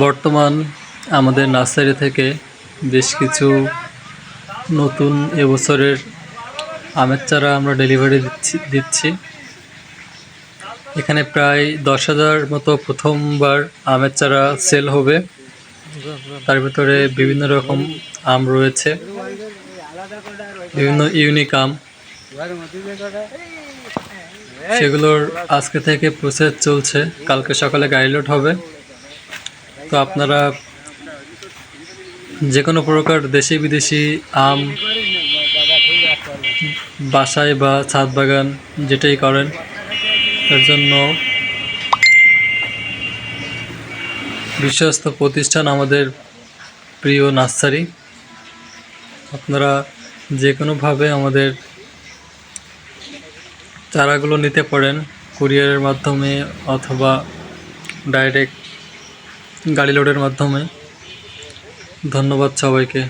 বর্তমান আমাদের নার্সারি থেকে বেশ কিছু নতুন এবছরের আমের চারা আমরা ডেলিভারি দিচ্ছি। এখানে প্রায় 10,000 মতো প্রথমবার আমের চারা সেল হবে। তার ভিতরে বিভিন্ন রকম আম রয়েছে, বিভিন্ন ইউনিক আম, সেগুলোর আজকে থেকে প্রসেস চলছে, কালকে সকালে গাড়ি লোড হবে। তো আপনারা যে কোনো প্রকার দেশি বিদেশি আম বাসায় বা ছাদ বাগান যেটাই করেন, তার জন্য বিশ্বস্ত প্রতিষ্ঠান আমাদের প্রিয় নার্সারি। আপনারা যে কোনোভাবে আমাদের চারাগুলো নিতে পারেন, কুরিয়ারের মাধ্যমে অথবা ডাইরেক্ট গাড়ি লোডের মাধ্যমে। ধন্যবাদ সবাইকে।